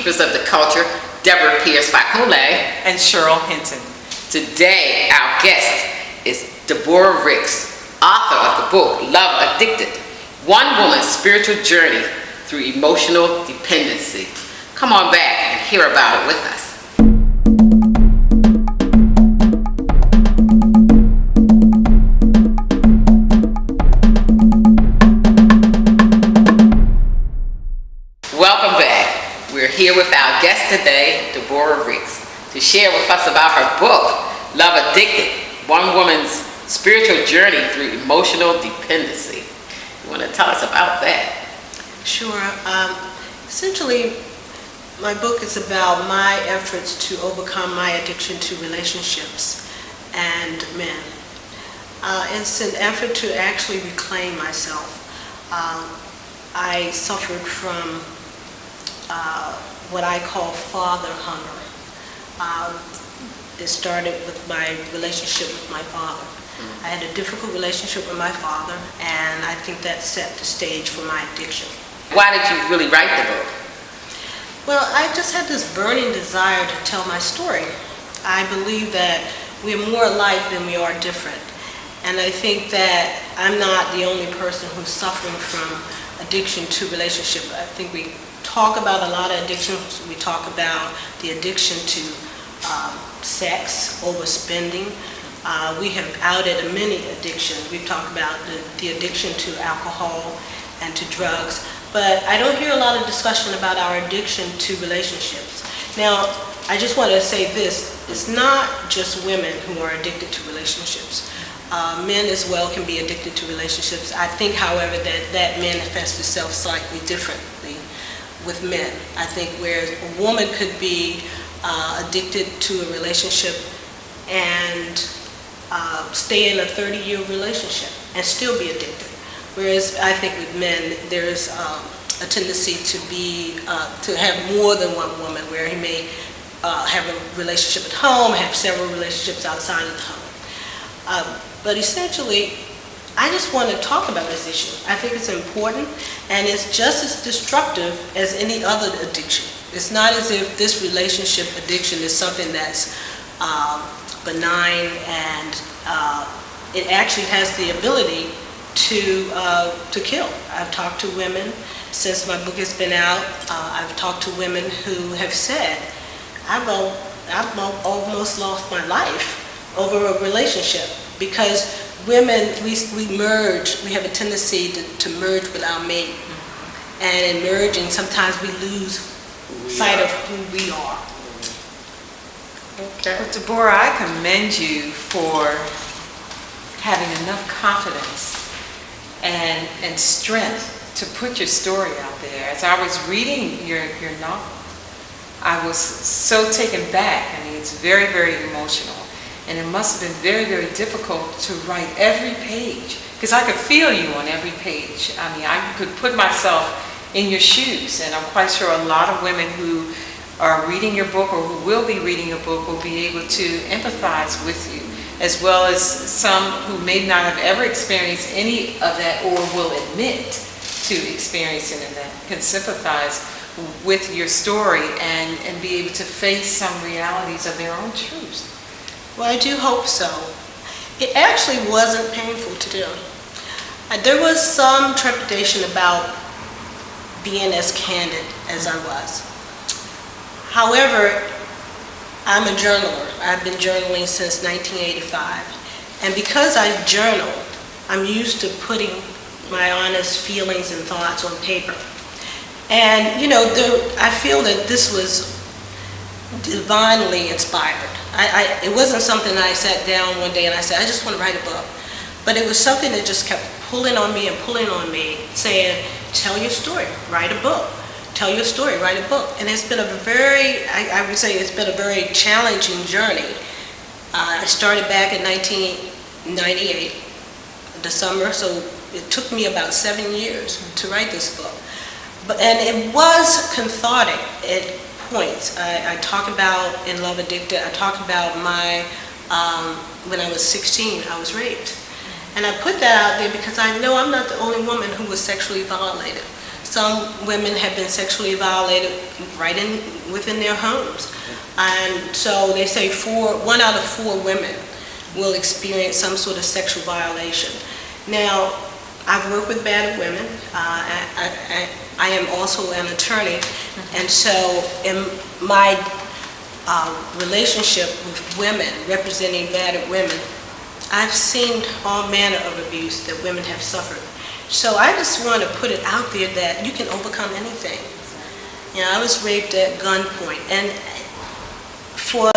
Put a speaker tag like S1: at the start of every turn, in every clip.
S1: keepers of the culture, Deborah Pierce Fakule.
S2: And Cheryl Hinton.
S1: Today, our guest is Deborah Ricks, author of the book, Love Addicted, One Woman's Spiritual Journey Through Emotional Dependency. Come on back and hear about it with us. Welcome back. We're here with our guest today, Deborah Ricks, to share with us about her book, Love Addicted, One Woman's Spiritual Journey Through Emotional Dependency. You want to tell us about that?
S3: Sure. Essentially, my book is about my efforts to overcome my addiction to relationships and men. It's an effort to actually reclaim myself. I suffered from what I call father hunger. It started with my relationship with my father. I had a difficult relationship with my father, and I think that set the stage for my addiction.
S1: Why did you really write the book?
S3: Well, I just had this burning desire to tell my story. I believe that we're more alike than we are different. And I think that I'm not the only person who's suffering from addiction to relationship. I think we talk about a lot of addictions. We talk about the addiction to sex, overspending. We have outed many addictions. We've talked about the addiction to alcohol and to drugs. But I don't hear a lot of discussion about our addiction to relationships. Now, I just want to say this. It's not just women who are addicted to relationships. Men as well can be addicted to relationships. I think, however, that manifests itself slightly differently with men. I think whereas a woman could be addicted to a relationship and stay in a 30-year relationship and still be addicted. Whereas I think with men, there's a tendency to have more than one woman, where he may have a relationship at home, have several relationships outside of the home. But essentially, I just want to talk about this issue. I think it's important, and it's just as destructive as any other addiction. It's not as if this relationship addiction is something that's benign, and it actually has the ability to kill. I've talked to women since my book has been out. I've talked to women who have said, I've almost lost my life over a relationship, because women, we merge. We have a tendency to merge with our mate. And in merging, sometimes we lose sight of who we are.
S2: Okay. Well, Deborah, I commend you for having enough confidence and strength to put your story out there. As I was reading your novel, I was so taken back. I mean, it's very, very emotional. And it must have been very, very difficult to write every page, because I could feel you on every page. I mean, I could put myself in your shoes, and I'm quite sure a lot of women who are reading your book or who will be reading your book will be able to empathize with you, as well as some who may not have ever experienced any of that or will admit to experiencing that can sympathize with your story and be able to face some realities of their own truths.
S3: Well, I do hope so. It actually wasn't painful to do. There was some trepidation about being as candid as I was. However, I'm a journaler. I've been journaling since 1985. And because I journal, I'm used to putting my honest feelings and thoughts on paper. And, I feel that this was divinely inspired. It wasn't something I sat down one day and I said, I just want to write a book. But it was something that just kept pulling on me, saying, tell your story, write a book. Tell your story, write a book. And it's been I would say it's been a very challenging journey. I started back in 1998, the summer, so it took me about 7 years to write this book. And it was cathartic at points. I talk about in Love Addicted, I talk about when I was 16, I was raped. And I put that out there because I know I'm not the only woman who was sexually violated. Some women have been sexually violated within their homes. And so they say 1 out of 4 women will experience some sort of sexual violation. Now, I've worked with battered women. I am also an attorney, and so in my relationship with women, representing battered women, I've seen all manner of abuse that women have suffered. So I just want to put it out there that you can overcome anything. You know, I was raped at gunpoint, and for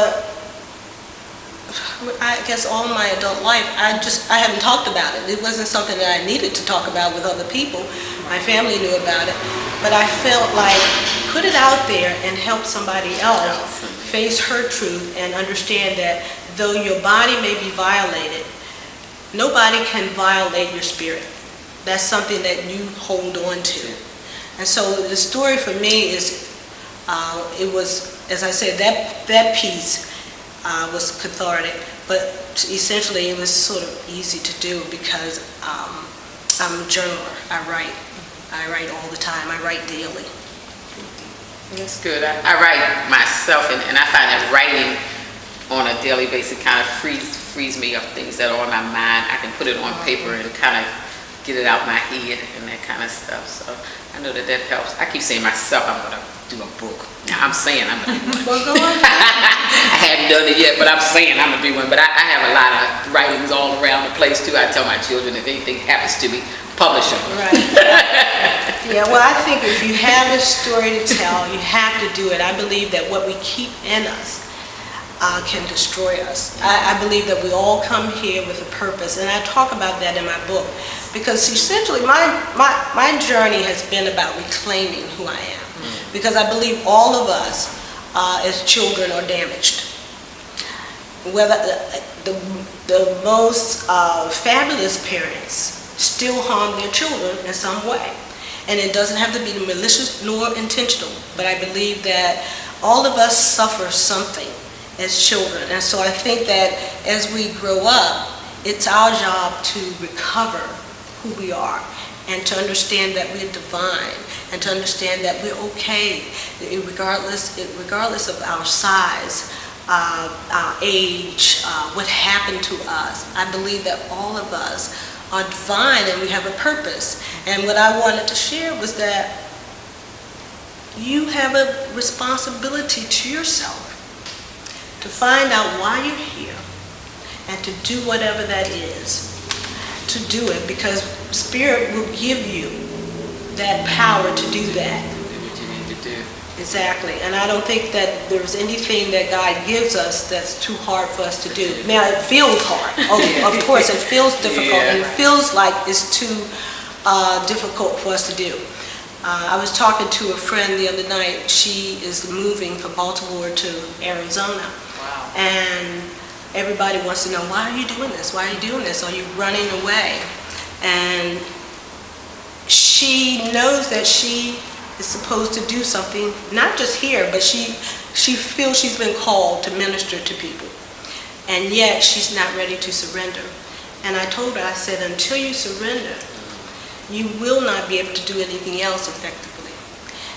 S3: I guess all my adult life, I haven't talked about it. It wasn't something that I needed to talk about with other people. My family knew about it, but I felt like put it out there and help somebody else face her truth and understand that though your body may be violated, nobody can violate your spirit. That's something that you hold on to. And so the story for me is, it was, as I said, that piece was cathartic, but essentially it was sort of easy to do because I'm a journaler. I write all the time. I write daily.
S1: That's good. I write myself, and I find that writing on a daily basis kind of frees me of things that are on my mind. I can put it on paper and kind of get it out my head and that kind of stuff. So I know that helps. I keep saying myself, I'm going to do a book. Now I'm saying I'm going to do one.
S3: Well, go on.
S1: I haven't done it yet, but I'm saying I'm going to do one. But I have a lot of writings all around the place too. I tell my children if anything happens to me, publish them.
S3: Right. Yeah, well, I think if you have a story to tell, you have to do it. I believe that what we keep in us can destroy us. I believe that we all come here with a purpose, and I talk about that in my book, because essentially my journey has been about reclaiming who I am, because I believe all of us as children are damaged. Whether the most fabulous parents still harm their children in some way, and it doesn't have to be malicious nor intentional, but I believe that all of us suffer something as children. And so I think that as we grow up, it's our job to recover who we are and to understand that we're divine and to understand that we're okay, regardless of our size, our age, what happened to us. I believe that all of us are divine and we have a purpose. And what I wanted to share was that you have a responsibility to yourself to find out why you're here and to do whatever that is, to do it, because Spirit will give you that power to do that.
S1: Do what you need to do.
S3: Exactly. And I don't think that there's anything that God gives us that's too hard for us to do. Now, it feels hard. Of course, it feels difficult, and it feels like it's too difficult for us to do. I was talking to a friend the other night. She is moving from Baltimore to Arizona.
S1: Wow.
S3: And everybody wants to know, why are you doing this? Why are you doing this? Are you running away? And she knows that she is supposed to do something, not just here, but she feels she's been called to minister to people. And yet she's not ready to surrender. And I told her, I said, until you surrender, you will not be able to do anything else effectively.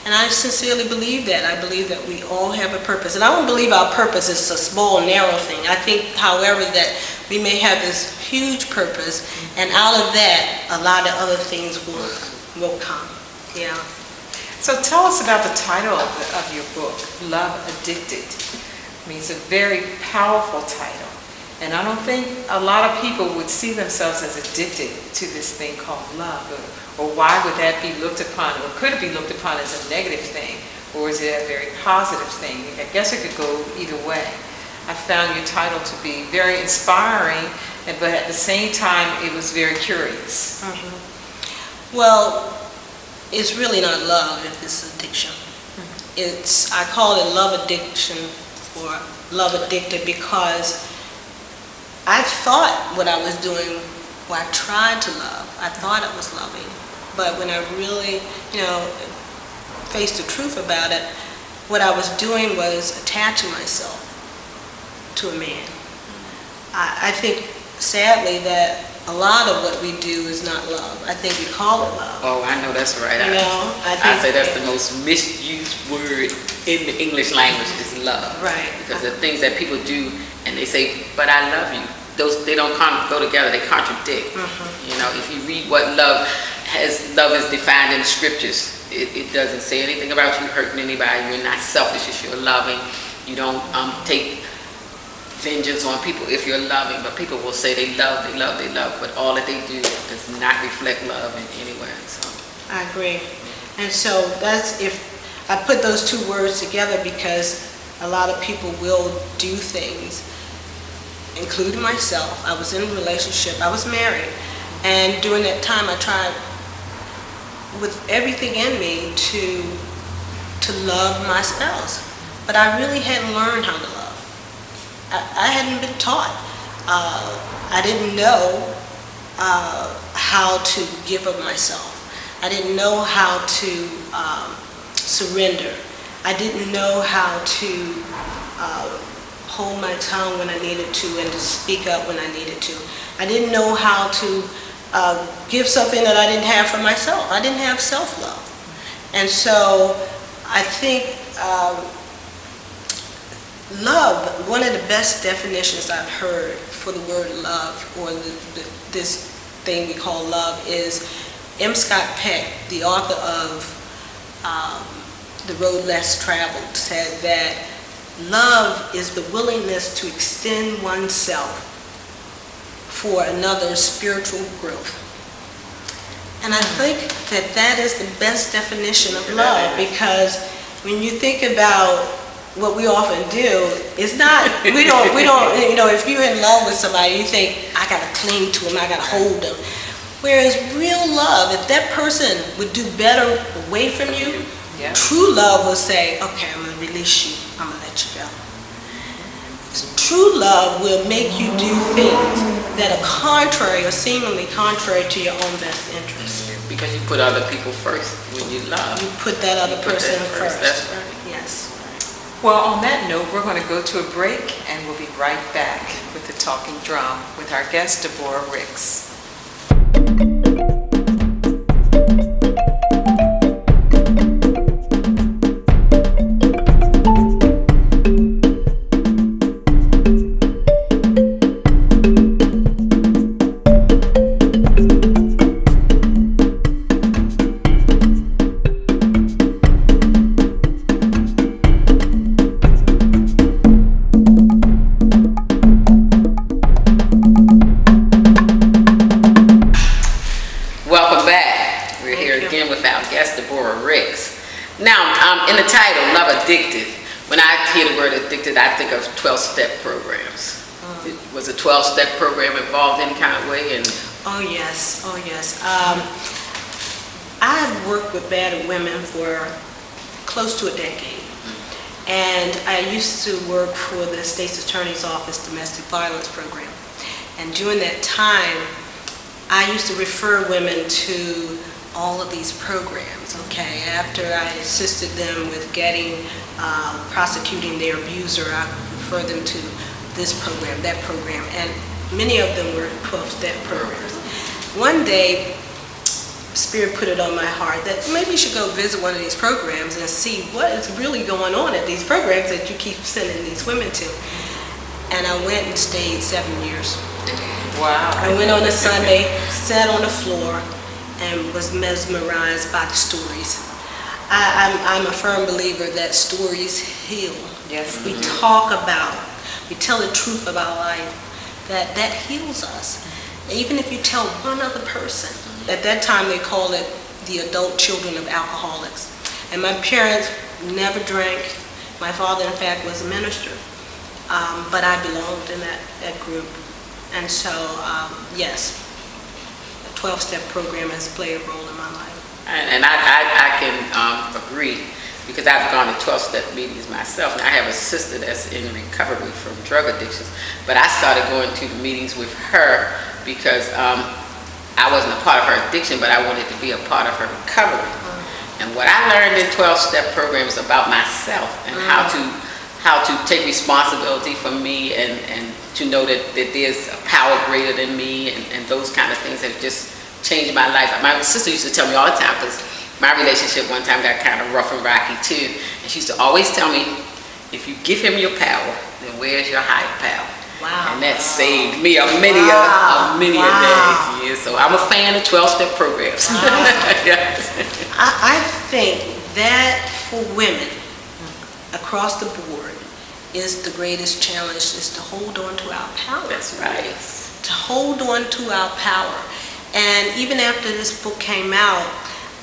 S3: And I sincerely believe that. I believe that we all have a purpose. And I don't believe our purpose is a small, narrow thing. I think, however, that we may have this huge purpose, and out of that, a lot of other things will come. Yeah.
S2: So tell us about the title of your book, Love Addicted. I mean, it's a very powerful title. And I don't think a lot of people would see themselves as addicted to this thing called love. Or why would that be looked upon, or could it be looked upon as a negative thing? Or is it a very positive thing? I guess it could go either way. I found your title to be very inspiring, but at the same time, it was very curious.
S3: Mm-hmm. Well, it's really not love if it's addiction. Mm-hmm. I call it love addiction or love addicted because I thought what I was doing, well, I tried to love. I thought I was loving. But when I really, faced the truth about it, what I was doing was attaching myself to a man. I think, sadly, that a lot of what we do is not love. I think we call it love.
S1: Oh, I know that's right.
S3: You know,
S1: I say that's the most misused word in the English language is love.
S3: Right.
S1: Because the things that people do and they say, but I love you, those, they don't go together, they contradict. You know, if you read what love is defined in the scriptures, it doesn't say anything about you hurting anybody. You're not selfish if you're loving. You don't take vengeance on people if you're loving, but people will say they love, but all that they do does not reflect love in any way. So
S3: I agree. And so that's, if I put those two words together, because a lot of people will do things, including myself. I was in a relationship, I was married, and during that time I tried with everything in me to love my spouse, but I really hadn't learned how to love. I hadn't been taught. I didn't know how to give of myself. I didn't know how to surrender. I didn't know how to hold my tongue when I needed to and to speak up when I needed to. I didn't know how to give something that I didn't have for myself. I didn't have self-love. And so I think love, one of the best definitions I've heard for the word love, or this thing we call love, is M. Scott Peck, the author of The Road Less Traveled, said that love is the willingness to extend oneself for another's spiritual growth. And I think that that is the best definition of love, because when you think about what we often do, it's not, we don't, you know, if you're in love with somebody, you think, I gotta cling to him, I gotta hold him. Whereas real love, if that person would do better away from you, true love will say, okay, I'm gonna release you, I'm gonna let you go. True love will make you do things that are contrary or seemingly contrary to your own best interest.
S1: because you put other people first when you love.
S3: You put that other person first.
S1: That's right.
S3: Yes.
S2: Well, on that note, we're going to go to a break, and we'll be right back with the Talking Drum with our guest, Deborah Ricks.
S1: In the title, Love Addicted, when I hear the word addicted, I think of 12-step programs. Was a 12-step program involved in any kind of way?
S3: Oh yes, oh yes. I've worked with battered women for close to a decade. And I used to work for the State's Attorney's Office Domestic Violence Program. And during that time, I used to refer women to all of these programs, okay? After I assisted them with prosecuting their abuser, I refer them to this program, that program, and many of them were 12-step programs. One day, Spirit put it on my heart that maybe you should go visit one of these programs and see what is really going on at these programs that you keep sending these women to. And I went and stayed 7 years.
S2: Wow. I
S3: went on a Sunday, sat on the floor, and was mesmerized by the stories. I'm a firm believer that stories heal.
S2: Yes.
S3: We talk about, we tell the truth about life, that heals us. Even if you tell one other person, at that time they call it the adult children of alcoholics. And my parents never drank. My father, in fact, was a minister. But I belonged in that group. And so, yes, 12-step program has played a role in my life.
S1: And I can agree, because I've gone to 12-step meetings myself, and I have a sister that's in recovery from drug addictions. But I started going to the meetings with her because I wasn't a part of her addiction, but I wanted to be a part of her recovery. And what I learned in 12-step programs about myself and how to take responsibility for me and to know that there's a power greater than me and those kind of things have just changed my life. My sister used to tell me all the time, because my relationship one time got kind of rough and rocky too, and she used to always tell me, if you give him your power, then where's your higher power?
S3: Wow.
S1: And that saved me a many a day. Yeah, so I'm a fan of 12-step programs. Yes.
S3: I think that for women across the board is the greatest challenge, is to hold on to our power.
S1: That's right.
S3: To hold on to our power. And even after this book came out,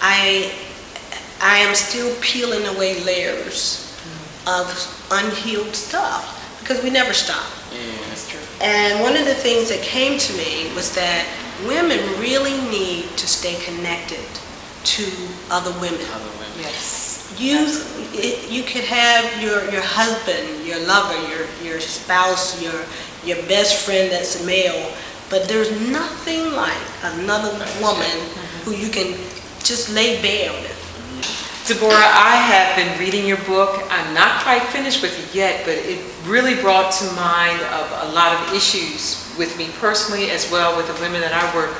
S3: I am still peeling away layers of unhealed stuff, because we never stop.
S1: That's true.
S3: And one of the things that came to me was that women really need to stay connected to other women.
S2: Yes.
S3: You could have your husband, your lover, your spouse, your best friend that's a male, but there's nothing like another woman who you can just lay bare with.
S2: Deborah, I have been reading your book. I'm not quite finished with it yet, but it really brought to mind a lot of issues with me personally, as well with the women that I work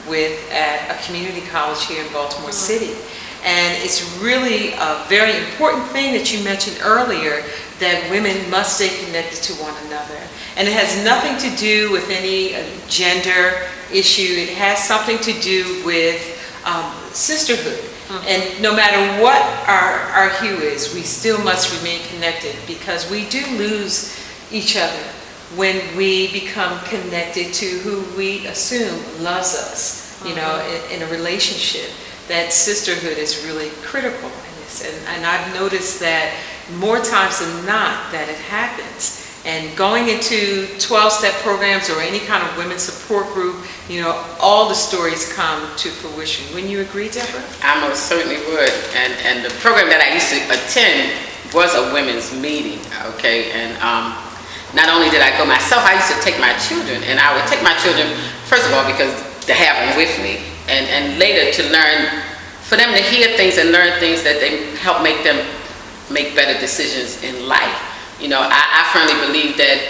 S2: with at a community college here in Baltimore City. And it's really a very important thing that you mentioned earlier, that women must stay connected to one another. And it has nothing to do with any gender issue. It has something to do with sisterhood. And no matter what our hue is, we still must remain connected, because we do lose each other when we become connected to who we assume loves us, you know, in a relationship. That sisterhood is really critical in this. And I've noticed that more times than not that it happens. And going into 12-step programs or any kind of women's support group, you know, all the stories come to fruition. Wouldn't you agree, Deborah?
S1: I most certainly would. And the program that I used to attend was a women's meeting, okay? And not only did I go myself, I used to take my children. And I would take my children, first of all, because to have them with me, and later to learn, for them to hear things and learn things that they help make them make better decisions in life. You know, I firmly believe that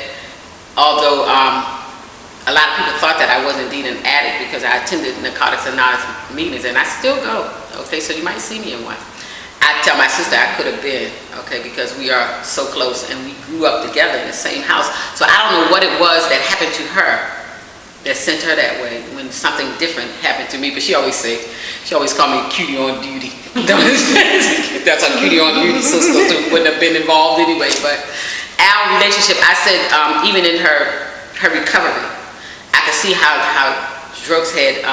S1: although a lot of people thought that I was indeed an addict, because I attended Narcotics Anonymous meetings, and I still go, okay, so you might see me in one. I tell my sister I could have been, okay, because we are so close and we grew up together in the same house. So I don't know what it was that happened to her that sent her that way when something different happened to me. But she always called me cutie on duty. That's our cutie on duty sister, who wouldn't have been involved anyway. But our relationship, I said, even in her recovery, I could see how drugs had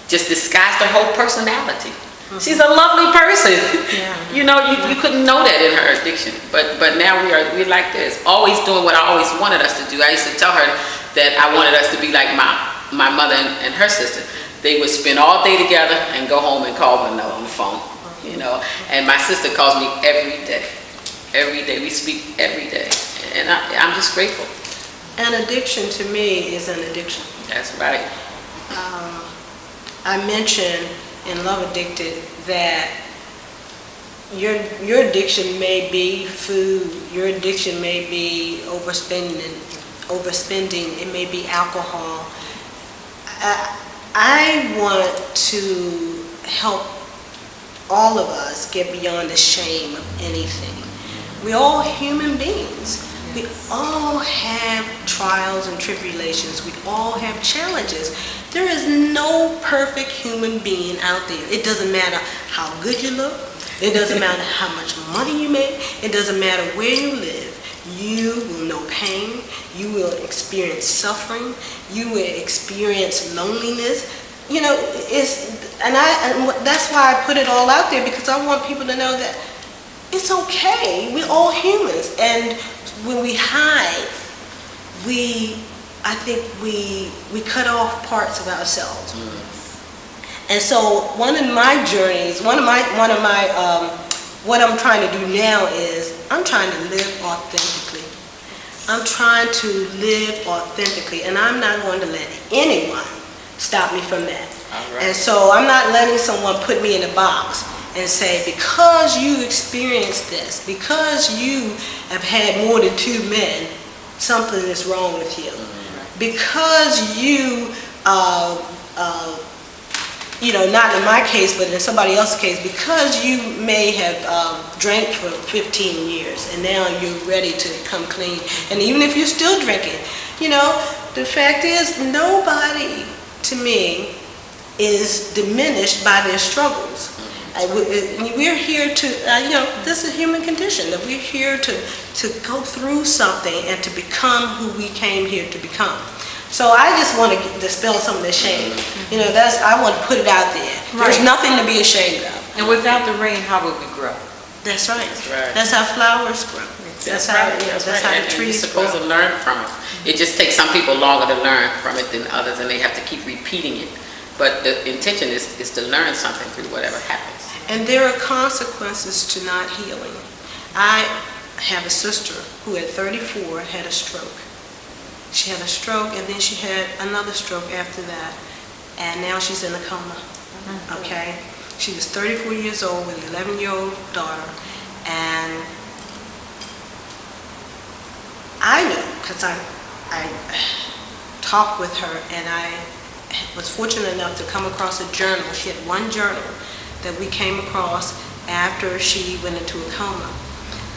S1: just disguised her whole personality. She's a lovely person.
S3: Yeah.
S1: You know, you couldn't know that in her addiction. But now we're like this, always doing what I always wanted us to do. I used to tell her that I wanted us to be like my mother and her sister. They would spend all day together and go home and call one another on the phone, you know. And my sister calls me every day. Every day. We speak every day. And I'm just grateful.
S3: An addiction to me is an addiction.
S1: That's right.
S3: I mentioned in Love Addicted that your addiction may be food, your addiction may be overspending, it may be alcohol. I want to help all of us get beyond the shame of anything. We're all human beings. We all have trials and tribulations. We all have challenges. There is no perfect human being out there. It doesn't matter how good you look. It doesn't matter how much money you make. It doesn't matter where you live. You will know pain. You will experience suffering. You will experience loneliness. You know, and that's why I put it all out there, because I want people to know that it's okay. We're all humans. And when we hide, I think we cut off parts of ourselves. And so one of my journeys, what I'm trying to do now is I'm trying to live authentically. I'm trying to live authentically, and I'm not going to let anyone stop me from that.
S1: All right.
S3: And so I'm not letting someone put me in a box and say, because you experienced this, because you have had more than 2 men, something is wrong with you. Because you, not in my case, but in somebody else's case, because you may have drank for 15 years and now you're ready to come clean. And even if you're still drinking, the fact is nobody, to me, is diminished by their struggles. We're here to, this is a human condition, that we're here to go through something and to become who we came here to become. So I just want to dispel some of the shame. I want to put it out there. There's nothing to be ashamed of.
S2: And without the rain, how would we grow?
S3: That's right.
S1: right.
S3: That's how flowers grow. That's how
S1: right.
S3: that's
S1: right.
S3: how
S1: And
S3: the
S1: you're
S3: trees
S1: supposed
S3: grow.
S1: to learn from it. It just takes some people longer to learn from it than others, and they have to keep repeating it. But the intention is to learn something through whatever happens.
S3: And there are consequences to not healing. I have a sister who at 34 had a stroke. She had a stroke, and then she had another stroke after that, and now she's in a coma. Okay? She was 34 years old with an 11-year-old daughter, and I know, because I talked with her, and I was fortunate enough to come across a journal. She had one journal that we came across after she went into a coma,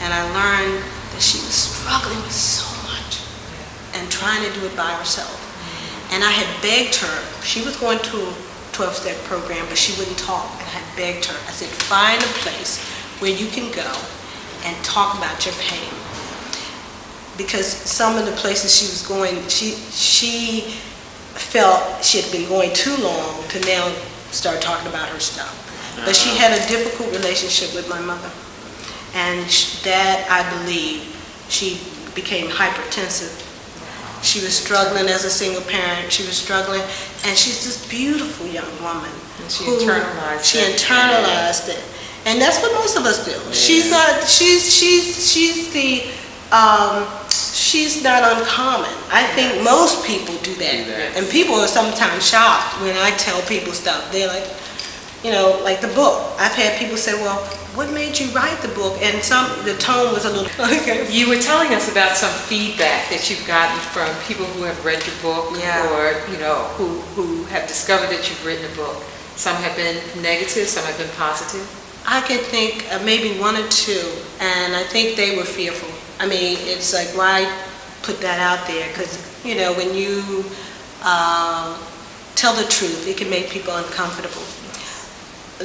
S3: and I learned that she was struggling with so much and trying to do it by herself. And I had begged her. She was going to a 12-step program, but she wouldn't talk, and I had begged her. I said, find a place where you can go and talk about your pain. Because some of the places she was going, she felt she had been going too long to now start talking about her stuff. But she had a difficult relationship with my mother. And that, I believe, she became hypertensive. She was struggling as a single parent. She was struggling, and she's this beautiful young woman.
S2: And she internalized it.
S3: She internalized it. And that's what most of us do.
S1: Yeah.
S3: She's not uncommon. I think most people do that. And people are sometimes shocked when I tell people stuff. They're like, like the book. I've had people say, well, what made you write the book? And the tone was a little, okay.
S2: You were telling us about some feedback that you've gotten from people who have read your book,
S3: Yeah.
S2: or who have discovered that you've written a book. Some have been negative, some have been positive.
S3: I could think maybe 1 or 2, and I think they were fearful. I mean, it's like, why put that out there? Because, when you tell the truth, it can make people uncomfortable.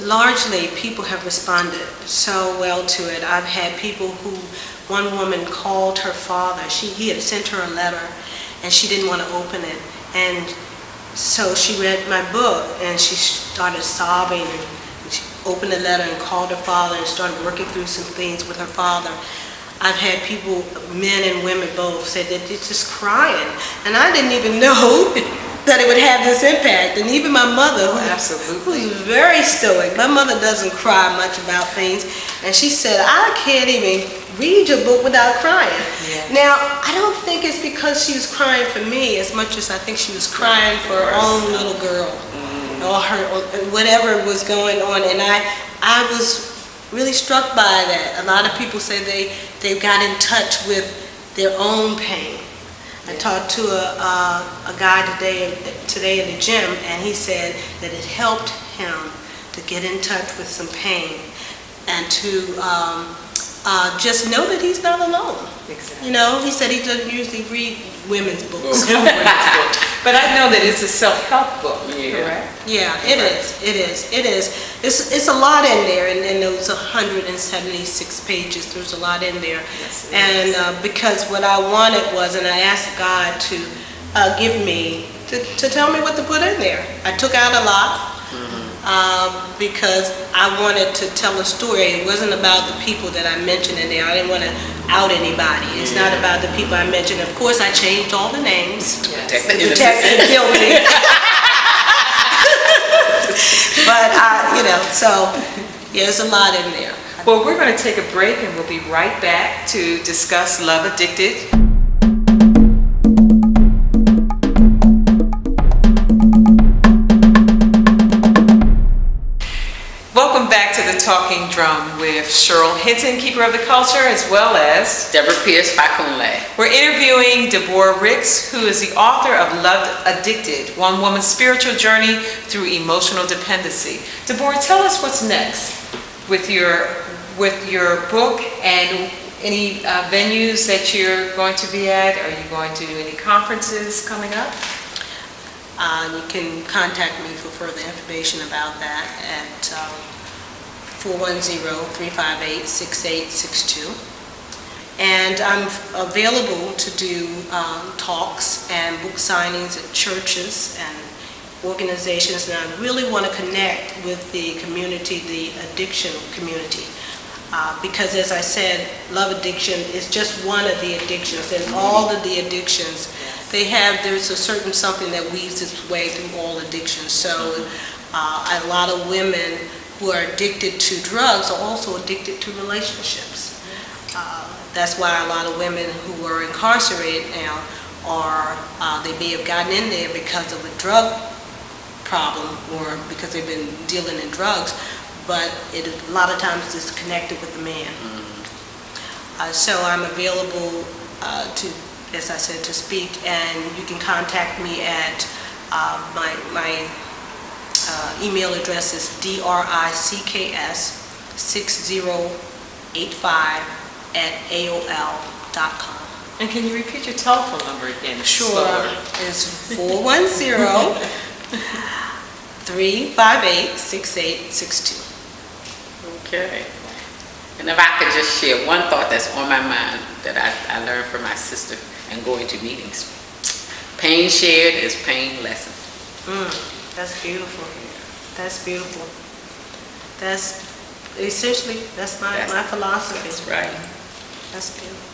S3: Largely, people have responded so well to it. I've had people who, one woman called her father. He had sent her a letter, and she didn't want to open it. And so she read my book, and she started sobbing. And she opened the letter and called her father and started working through some things with her father. I've had people, men and women both, say that they're just crying. And I didn't even know that it would have this impact. And even my mother, who's very stoic, my mother doesn't cry much about things, and she said, I can't even read your book without crying.
S2: Yeah.
S3: Now, I don't think it's because she was crying for me as much as I think she was crying for her own little girl, or whatever was going on. And I was really struck by that. A lot of people say they got in touch with their own pain. I talked to a guy today in the gym, and he said that it helped him to get in touch with some pain and to just know that he's not alone.
S2: Exactly.
S3: He said he doesn't usually read women's books.
S2: But I know that it's a self-help book, correct?
S3: Yeah, it is. It's a lot in there, and those 176 pages, there's a lot in there.
S2: Yes,
S3: and because what I wanted was, and I asked God to give me, to tell me what to put in there. I took out a lot, because I wanted to tell a story. It wasn't about the people that I mentioned in there. I didn't want to out anybody. It's not about the people I mentioned. Of course, I changed all the names.
S2: Yes.
S3: The detective guilty. But so there's a lot in there.
S2: Well, we're going to take a break, and we'll be right back to discuss Love Addicted. Welcome back to the Talk Drum with Cheryl Hinton, Keeper of the Culture, as well as
S1: Deborah Pierce Fakunle.
S2: we're interviewing Deborah Ricks, who is the author of Love Addicted, One Woman's Spiritual Journey Through Emotional Dependency. Deborah, tell us what's next with your book and any venues that you're going to be at. Are you going to any conferences coming up?
S3: You can contact me for further information about that at 410-358-6862. And I'm available to do talks and book signings at churches and organizations, and I really want to connect with the community, the addiction community. Because as I said, love addiction is just one of the addictions, and all of the addictions, there's a certain something that weaves its way through all addictions. So a lot of women who are addicted to drugs are also addicted to relationships. That's why a lot of women who are incarcerated now they may have gotten in there because of a drug problem or because they've been dealing in drugs, but a lot of times it's connected with the man. So I'm available to, as I said, to speak, and you can contact me at my email address is dricks6085@aol.com.
S2: And can you repeat your telephone number again?
S3: Sure.
S2: Slower.
S3: It's 410-358-6862.
S1: Okay. And if I could just share one thought that's on my mind that I learned from my sister and going to meetings. Pain shared is pain lessened.
S3: That's beautiful. That's beautiful. That's essentially, that's my philosophy.
S1: That's right.
S3: That's beautiful.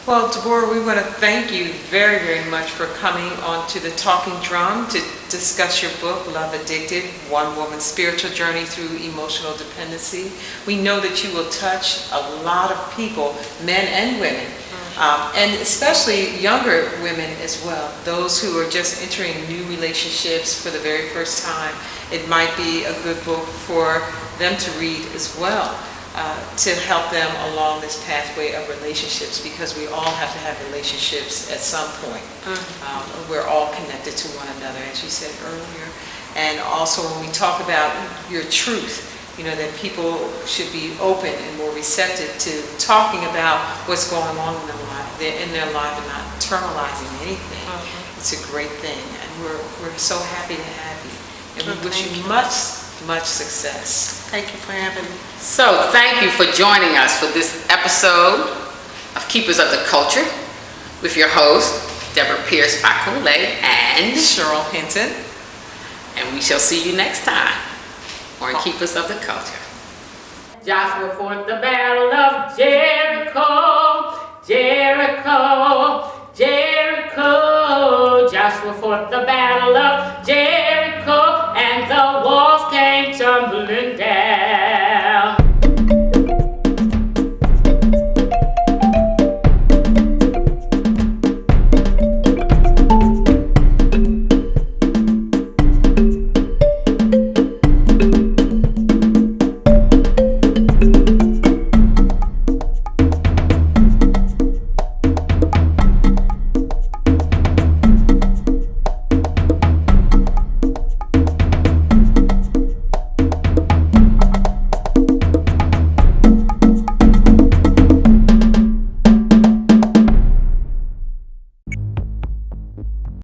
S2: Well, Deborah, we want to thank you very, very much for coming on to the Talking Drum to discuss your book, Love Addicted, One Woman's Spiritual Journey Through Emotional Dependency. We know that you will touch a lot of people, men and women, and especially younger women as well, those who are just entering new relationships for the very first time. It might be a good book for them to read as well. To help them along this pathway of relationships, because we all have to have relationships at some point. We're all connected to one another, as you said earlier. And also when we talk about your truth, that people should be open and more receptive to talking about what's going on in their life and not internalizing anything. It's a great thing, and we're so happy to have you. And we wish you much success.
S3: Thank you for having me.
S1: So thank you for joining us for this episode of Keepers of the Culture with your host, Deborah Pierce Fakunle and
S2: Cheryl Hinton.
S1: And we shall see you next time on Keepers of the Culture. Joshua fought the battle of Jericho, Jericho, Jericho. Joshua fought the battle of Jericho.